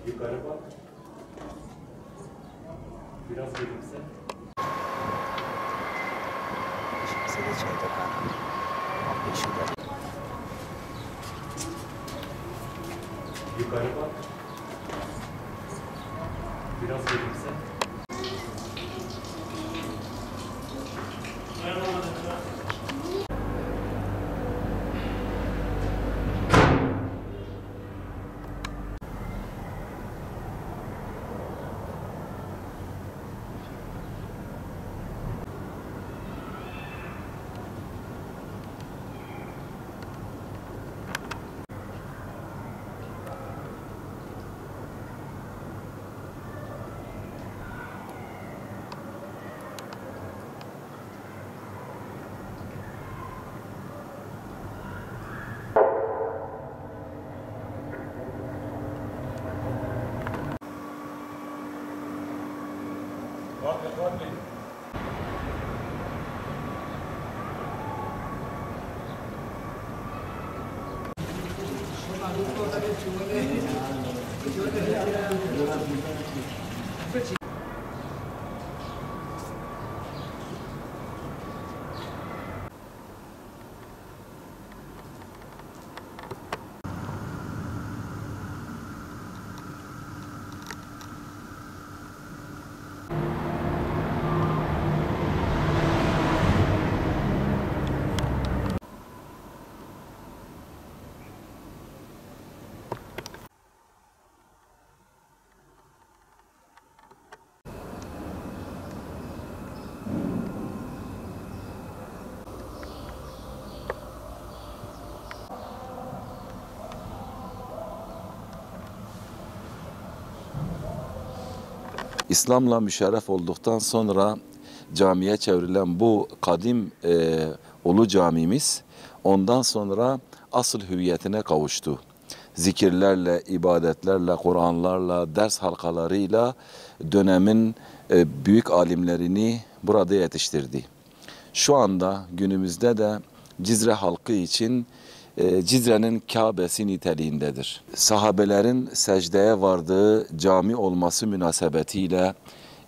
Yukarı bak. Biraz gülümse. Yukarı bak. Biraz gülümse. İslam'la müşerref olduktan sonra camiye çevrilen bu kadim Ulu Camimiz ondan sonra asıl hüviyetine kavuştu. Zikirlerle, ibadetlerle, Kur'anlarla, ders halkalarıyla dönemin büyük alimlerini burada yetiştirdi. Şu anda günümüzde de Cizre halkı için Cizre'nin Kabe'si niteliğindedir. Sahabelerin secdeye vardığı cami olması münasebetiyle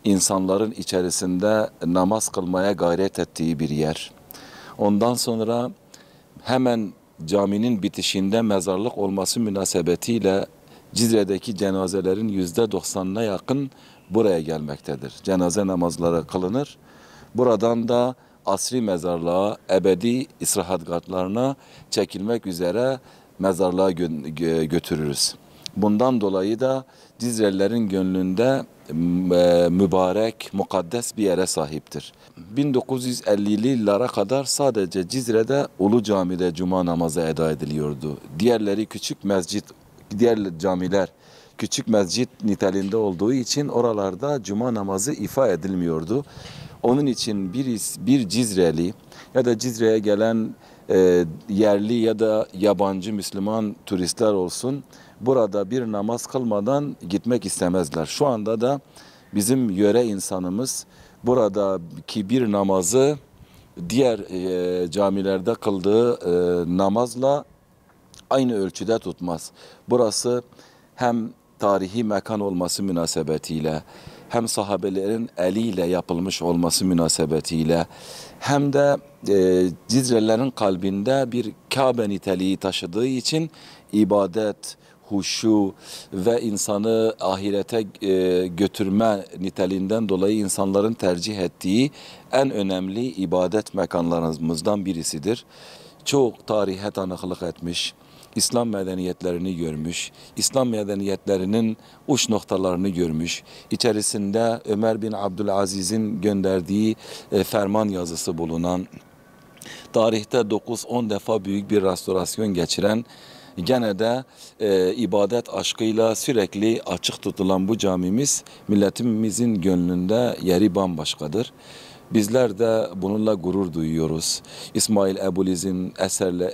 insanların içerisinde namaz kılmaya gayret ettiği bir yer. Ondan sonra hemen caminin bitişinde mezarlık olması münasebetiyle Cizre'deki cenazelerin %90'ına yakın buraya gelmektedir. Cenaze namazları kılınır. Buradan da asri mezarlığa, ebedi istirahatgahlarına çekilmek üzere mezarlığa götürürüz. Bundan dolayı da Cizrelilerin gönlünde mübarek, mukaddes bir yere sahiptir. 1950'li yıllara kadar sadece Cizre'de Ulu Cami'de cuma namazı eda ediliyordu. Diğerleri küçük mescit, diğer camiler küçük mescit niteliğinde olduğu için oralarda cuma namazı ifa edilmiyordu. Onun için bir Cizreli ya da Cizre'ye gelen yerli ya da yabancı Müslüman turistler olsun burada bir namaz kılmadan gitmek istemezler. Şu anda da bizim yöre insanımız buradaki bir namazı diğer camilerde kıldığı namazla aynı ölçüde tutmaz. Burası hem tarihi mekan olması münasebetiyle hem sahabelerin eliyle yapılmış olması münasebetiyle hem de Cizrelilerin kalbinde bir Kabe niteliği taşıdığı için ibadet, huşu ve insanı ahirete götürme niteliğinden dolayı insanların tercih ettiği en önemli ibadet mekanlarımızdan birisidir. Çok tarihe tanıklık etmiş, İslam medeniyetlerini görmüş, İslam medeniyetlerinin uç noktalarını görmüş. İçerisinde Ömer bin Abdülaziz'in gönderdiği ferman yazısı bulunan, tarihte 9-10 defa büyük bir restorasyon geçiren, gene de ibadet aşkıyla sürekli açık tutulan bu camimiz milletimizin gönlünde yeri bambaşkadır. Bizler de bununla gurur duyuyoruz. İsmail Ebuliz'in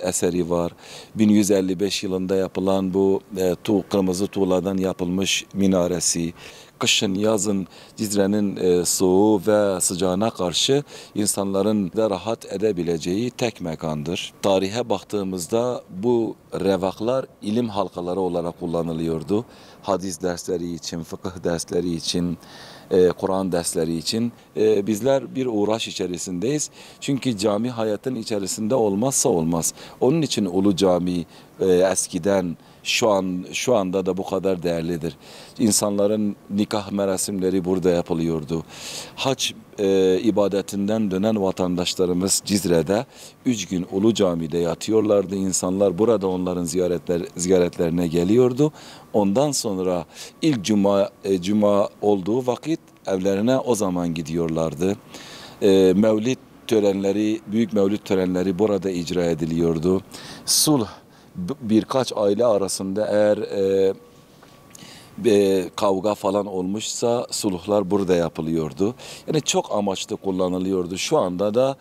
eseri var. 1155 yılında yapılan bu kırmızı tuğladan yapılmış minaresi, kışın, yazın Cizre'nin soğuğu ve sıcağına karşı insanların da rahat edebileceği tek mekandır. Tarihe baktığımızda bu revaklar ilim halkaları olarak kullanılıyordu. Hadis dersleri için, fıkıh dersleri için, Kur'an dersleri için bizler bir uğraş içerisindeyiz. Çünkü cami hayatın içerisinde olmazsa olmaz. Onun için Ulu Cami eskiden şu anda da bu kadar değerlidir. İnsanların nikah merasimleri burada yapılıyordu. Hac ibadetinden dönen vatandaşlarımız Cizre'de 3 gün Ulu Cami'de yatıyorlardı. İnsanlar burada onların ziyaretlerine geliyordu. Ondan sonra ilk cuma olduğu vakit evlerine o zaman gidiyorlardı. Mevlid törenleri, büyük mevlid törenleri burada icra ediliyordu. Sulh birkaç aile arasında eğer kavga falan olmuşsa sulhlar burada yapılıyordu. Yani çok amaçlı kullanılıyordu. Şu anda da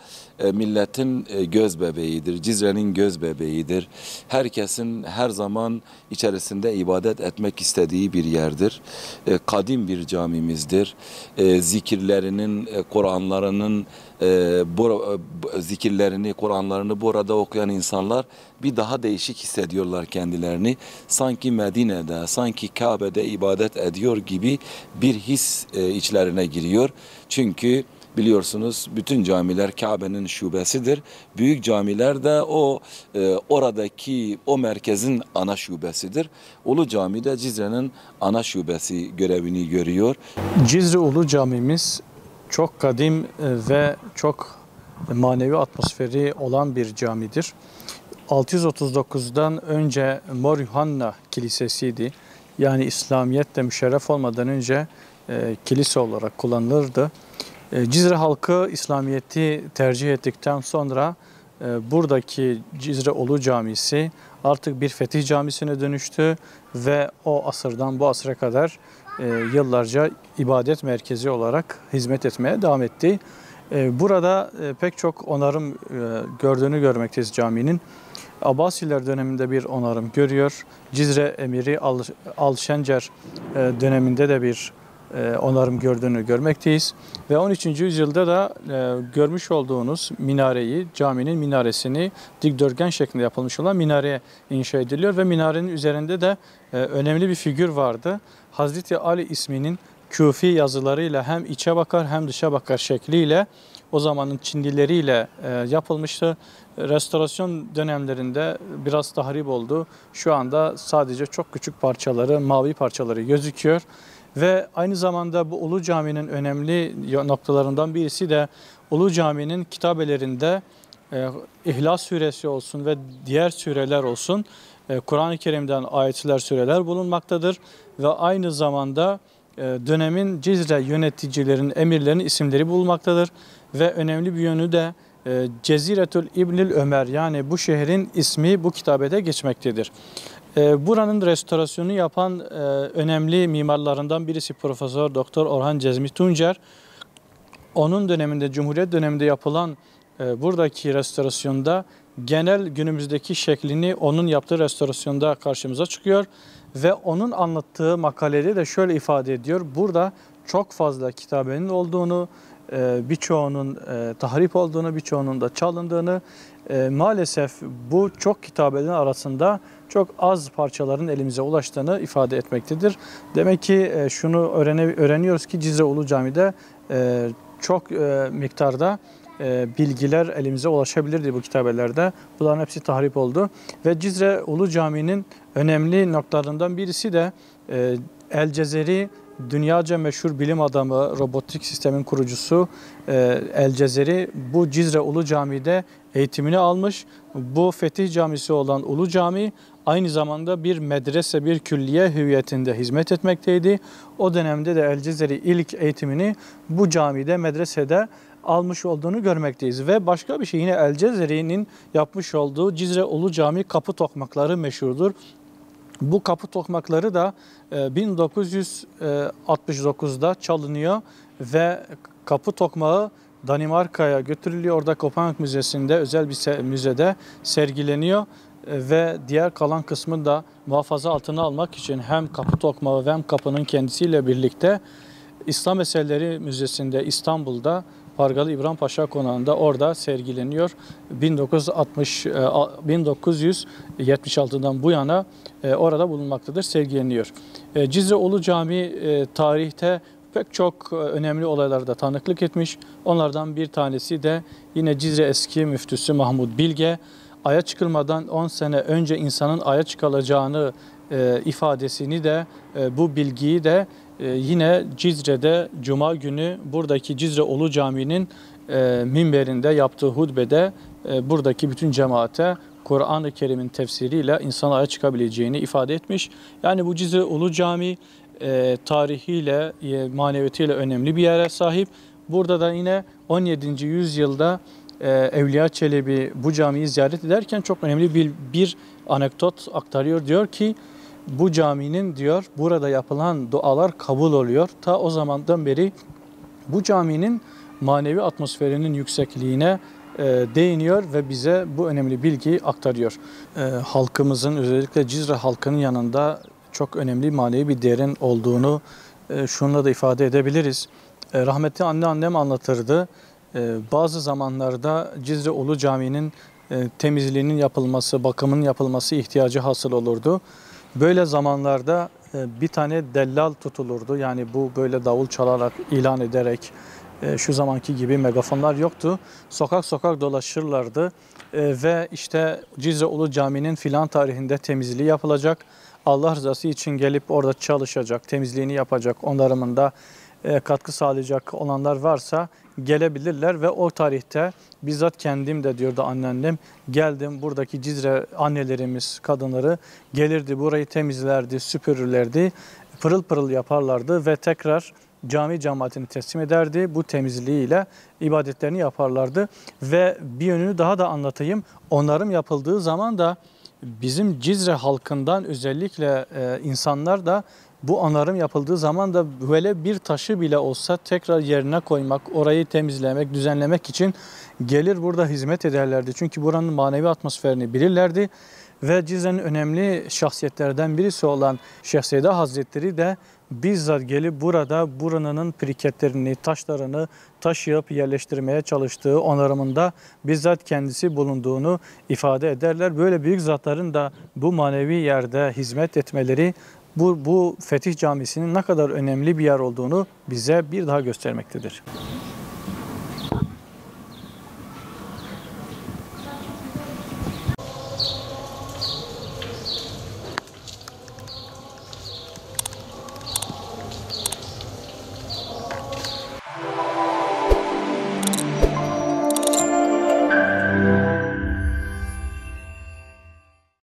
milletin göz bebeğidir. Cizre'nin göz bebeğidir. Herkesin her zaman içerisinde ibadet etmek istediği bir yerdir. Kadim bir camimizdir. Zikirlerinin, Kur'anlarının zikirlerini, Kur'anlarını burada okuyan insanlar bir daha değişik hissediyorlar kendilerini. Sanki Medine'de, sanki Kabe'de ibadet ediyor gibi bir his içlerine giriyor. Çünkü biliyorsunuz bütün camiler Kabe'nin şubesidir. Büyük camiler de oradaki o merkezin ana şubesidir. Ulu Cami de Cizre'nin ana şubesi görevini görüyor. Cizre Ulu Camimiz çok kadim ve çok manevi atmosferi olan bir camidir. 639'dan önce Mor Yuhanna Kilisesi'ydi. Yani İslamiyet'te müşerref olmadan önce kilise olarak kullanılırdı. Cizre halkı İslamiyet'i tercih ettikten sonra buradaki Cizre Ulu Camisi artık bir fetih camisine dönüştü ve o asırdan bu asıra kadar yıllarca ibadet merkezi olarak hizmet etmeye devam etti. Burada pek çok onarım gördüğünü görmekteyiz caminin. Abbasiler döneminde bir onarım görüyor. Cizre Emiri Alşencer döneminde de bir onarım gördüğünü görmekteyiz. Ve 13. yüzyılda da görmüş olduğunuz minareyi, caminin minaresini dikdörtgen şeklinde yapılmış olan minareye inşa ediliyor. Ve minarenin üzerinde de önemli bir figür vardı. Hazreti Ali isminin Küfi yazılarıyla hem içe bakar hem dışa bakar şekliyle o zamanın Çinlileriyle yapılmıştı. Restorasyon dönemlerinde biraz tahrip oldu. Şu anda sadece çok küçük parçaları, mavi parçaları gözüküyor. Ve aynı zamanda bu Ulu Cami'nin önemli noktalarından birisi de Ulu Cami'nin kitabelerinde İhlas Suresi olsun ve diğer sureler olsun Kur'an-ı Kerim'den ayetler, sureler bulunmaktadır. Ve aynı zamanda dönemin Cizre yöneticilerinin, emirlerinin isimleri bulunmaktadır. Ve önemli bir yönü de Ceziretül İbnül Ömer, yani bu şehrin ismi bu kitabede geçmektedir. Buranın restorasyonu yapan önemli mimarlarından birisi Profesör Doktor Orhan Cezmi Tuncer. Onun döneminde, Cumhuriyet döneminde yapılan buradaki restorasyonda genel günümüzdeki şeklini onun yaptığı restorasyonda karşımıza çıkıyor. Ve onun anlattığı makalede de şöyle ifade ediyor. Burada çok fazla kitabenin olduğunu, birçoğunun tahrip olduğunu, birçoğunun da çalındığını, maalesef bu çok kitabelerin arasında çok az parçaların elimize ulaştığını ifade etmektedir. Demek ki şunu öğreniyoruz ki Cizre Ulu Cami'de çok miktarda bilgiler elimize ulaşabilirdi bu kitabelerde. Bunların hepsi tahrip oldu. Ve Cizre Ulu Cami'nin önemli noktalarından birisi de El Cezeri, dünyaca meşhur bilim adamı, robotik sistemin kurucusu El Cezeri bu Cizre Ulu Cami'de eğitimini almış. Bu fetih camisi olan Ulu Cami aynı zamanda bir medrese, bir külliye hüviyetinde hizmet etmekteydi. O dönemde de El Cezeri ilk eğitimini bu camide, medresede almış olduğunu görmekteyiz. Ve başka bir şey, yine El Cezeri'nin yapmış olduğu Cizre Ulu Cami kapı tokmakları meşhurdur. Bu kapı tokmakları da 1969'da çalınıyor ve kapı tokmağı Danimarka'ya götürülüyor. Orada Kopenhag Müzesi'nde, özel bir müzede sergileniyor ve diğer kalan kısmı da muhafaza altına almak için hem kapı tokmağı ve hem kapının kendisiyle birlikte İslam Eserleri Müzesi'nde İstanbul'da Pargalı İbrahim Paşa Konağı'nda orada sergileniyor. 1976'dan bu yana orada bulunmaktadır, sergileniyor. Cizre Ulu Camii tarihte pek çok önemli olaylarda tanıklık etmiş. Onlardan bir tanesi de yine Cizre eski müftüsü Mahmud Bilge, Ay'a çıkılmadan 10 sene önce insanın Ay'a çıkılacağını ifadesini de bu bilgiyi de yine Cizre'de Cuma günü buradaki Cizre Ulu Camii'nin minberinde yaptığı hutbede buradaki bütün cemaate Kur'an-ı Kerim'in tefsiriyle insan Ay'a çıkabileceğini ifade etmiş. Yani bu Cizre Ulu Camii tarihiyle, maneviyatıyla önemli bir yere sahip. Burada da yine 17. yüzyılda Evliya Çelebi bu camiyi ziyaret ederken çok önemli bir anekdot aktarıyor. Diyor ki bu caminin diyor burada yapılan dualar kabul oluyor. Ta o zamandan beri bu caminin manevi atmosferinin yüksekliğine değiniyor ve bize bu önemli bilgiyi aktarıyor. Halkımızın, özellikle Cizre halkının yanında çok önemli manevi bir değerin olduğunu şununla da ifade edebiliriz. Rahmetli annem anlatırdı. Bazı zamanlarda Cizre Ulu Camii'nin temizliğinin yapılması, bakımının yapılması ihtiyacı hasıl olurdu. Böyle zamanlarda bir tane dellal tutulurdu. Yani bu böyle davul çalarak, ilan ederek, şu zamanki gibi megafonlar yoktu. Sokak sokak dolaşırlardı ve işte Cizre Ulu Camii'nin filan tarihinde temizliği yapılacak. Allah rızası için gelip orada çalışacak, temizliğini yapacak, onarımında katkı sağlayacak olanlar varsa gelebilirler ve o tarihte bizzat kendim de diyordu anneannem, geldim buradaki Cizre annelerimiz, kadınları gelirdi, burayı temizlerdi, süpürürlerdi, pırıl pırıl yaparlardı ve tekrar cami cemaatini teslim ederdi. Bu temizliğiyle ibadetlerini yaparlardı ve bir yönünü daha da anlatayım. Onarım yapıldığı zaman da bizim Cizre halkından özellikle insanlar da bu onarım yapıldığı zaman da böyle bir taşı bile olsa tekrar yerine koymak, orayı temizlemek, düzenlemek için gelir burada hizmet ederlerdi. Çünkü buranın manevi atmosferini bilirlerdi ve Cizre'nin önemli şahsiyetlerden birisi olan Şeyh Seyda Hazretleri de bizzat gelip burada buranın piriketlerini, taşlarını taşıyıp yerleştirmeye çalıştığı onarımında bizzat kendisi bulunduğunu ifade ederler. Böyle büyük zatların da bu manevi yerde hizmet etmeleri bu Fetih Camisi'nin ne kadar önemli bir yer olduğunu bize bir daha göstermektedir.